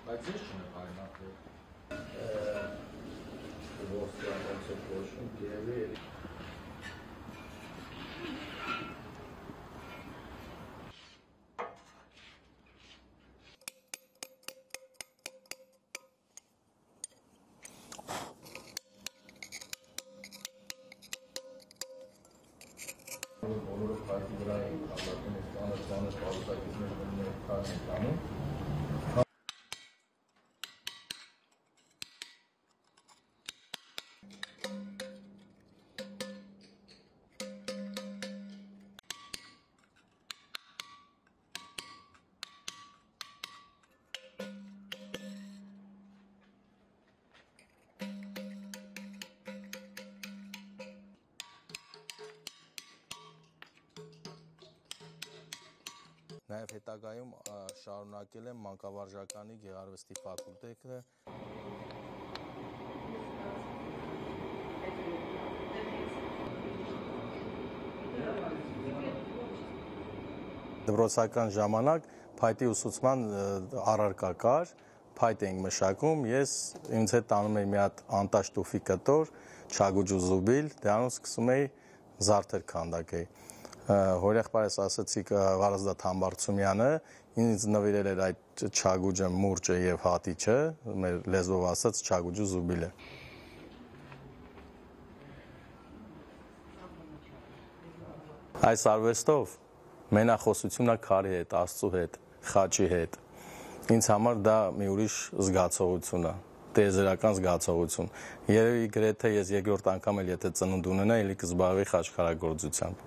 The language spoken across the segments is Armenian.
Բայց ես չնկարինակվի։ Բոլորը փայտի վրա են կազմակերպում ծանր պարուսակիցներ ունեն քարն են տանում։ Նաև հետագայում շարունակել եմ մանկավարժականի գեղարվեստի ֆակուլտետը։ Դպրոցական ժամանակ փայտի ուսուցման առարկա կար, փայտ էինք մշակում, ես ինձ հետ տանում էի մի հատ անտաշ տուֆի կտոր, չագուջու զուբիլ, դրանով սկսում էի զարդեր քանդակեի։ Հորեղբայրս ասացիք Վարազդատ Համբարձումյանը ինձ նվիրել էր այդ չագուջը, մուրճը եւ հատիչը, մեր լեզվով ասած չագուջու զուբիլը։ Այս արվեստով մենախոսությունը քարի հետ, Աստծո հետ, խաչի հետ։ Ինձ համար դա մի ուրիշ զգացողություն է, տիեզերական զգացողություն։ Երևի գրեթե ես երկրորդ անգամ էլ եթե ծնունդ ունենայի, էլի կզբաղվեի խաչքարագործությամբ։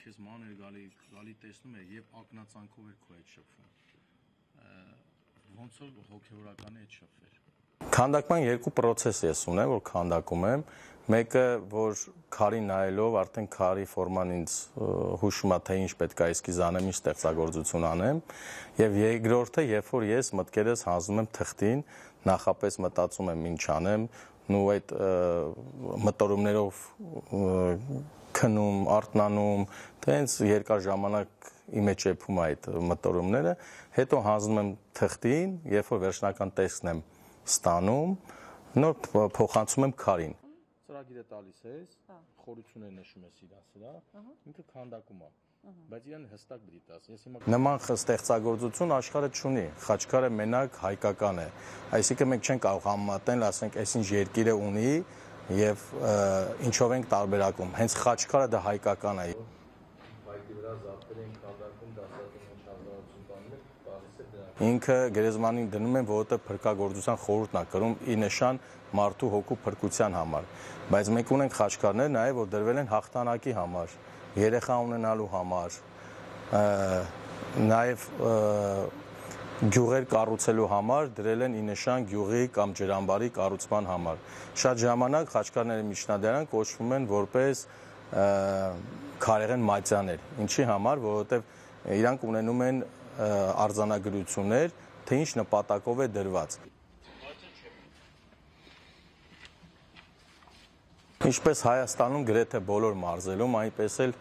Քեզ մանր գալի տեսնում է եւ ակնածանքով էր քո հետ շփվում։ Ոնց որ հոգեորականի հետ շփվեր։ Քանդակման երկու process ես ունեմ, որ քանդակում եմ։ Մեկը, որ քարի նայելով արդեն քարի ֆորման ինձ հուշում է, թե ինչ պետք է իսկի անեմ, ինչ ստեղծագործություն անեմ, եւ երկրորդը, երբ որ ես մտքերս հանձնում եմ թղթին, նախապես մտածում եմ ինչ անեմ, ու այդ մտորումներով քնում, արթնանում, տենց երկար ժամանակ իմ մեջ եփում այդ մտորումները, հետո հանձնում եմ թղթին, երբ որ վերջնական տեսքն եմ ստանում, նոր փոխանցում եմ քարին։ Ծրագիրը տալիս ես, խորությունները նշում ես իրա, ինքը քանդակում է, բայց իրան հստակ պիտի տաս։ Ես հիմա նման ստեղծագործություն աշխարհը չունի, խաչքարը մենակ հայկական է։ Այսինքն մենք չենք կարող համեմատել, ասենք, այսինչ երկիրը ունի եւ ինչով ենք տարբերակում։ Հենց խաչքարը դա հայկական է։ Բայկի վրա զարդեր են քանդակում, դասատուն ինչ հազարություն տանում, բաղից է դրանք։ Ինքը գերեզմանին դնում են, որովհետեւ փրկագործության խորհուրդն է կրում ի նշան մարդու հոգու փրկության համար։ Բայց մենք ունենք խաչքարներ նաեւ, որ դրվել են հաղթանակի համար, երեխա ունենալու համար, նաեւ գյուղեր կառուցելու համար դրել են ի նշան գյուղի կամ ջրամբարի կառուցման համար։ Շատ ժամանակ խաչքարների միջնադարան կոչվում են որպես քարեղեն մատյաներ։ Ինչի համար, որովհետև իրանք ունենում են արձանագրություններ, թե ինչ նպատակով է դրված։ Ինչպես Հայաստանում գրեթե բոլոր մարզերում, այնպես էլ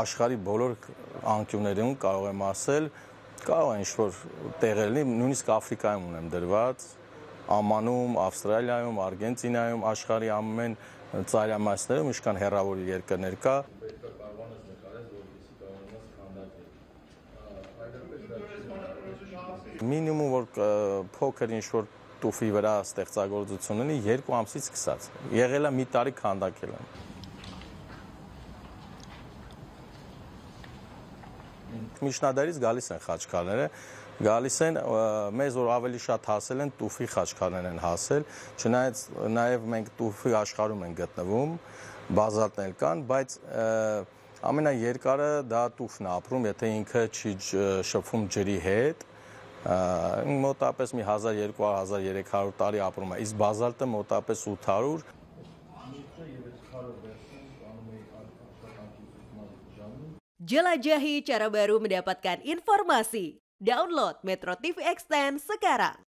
աշխարհի բոլոր անկյուններում կարող եմ ասել, կարող է ինչ-որ տեղեր լինի, նույնիսկ Աֆրիկայում ունեմ դրված, Ամանում, Ավստրալիայում, Արգենտինայում, աշխարհի ամեն ծայրամասներում, ինչքան հեռավոր երկրներ կա։ Մինիմում որ փոքր ինչ-որ տուֆի վրա ստեղծագործություն ունի 2 ամսից սկսած։ Եղել է մի տարի քանդակել եմ։ Միջնադարից գալիս են խաչքարները, գալիս են, մեզ որ ավելի շատ հասել են, տուֆի խաչքարներ են հասել, չնայած նաև մենք տուֆի աշխարհում են գտնվում, բազալտներ կան, բայց ամենաերկարը դա տուֆն է ապրում, եթե ինքը չի շփվում ջրի հետ, մոտապես մի 1200-1300 տարի ապրում է, իսկ բազալտը մոտապես 800 Jelajahi cara baru mendapatkan informasi. Download Metro TV Extend sekarang.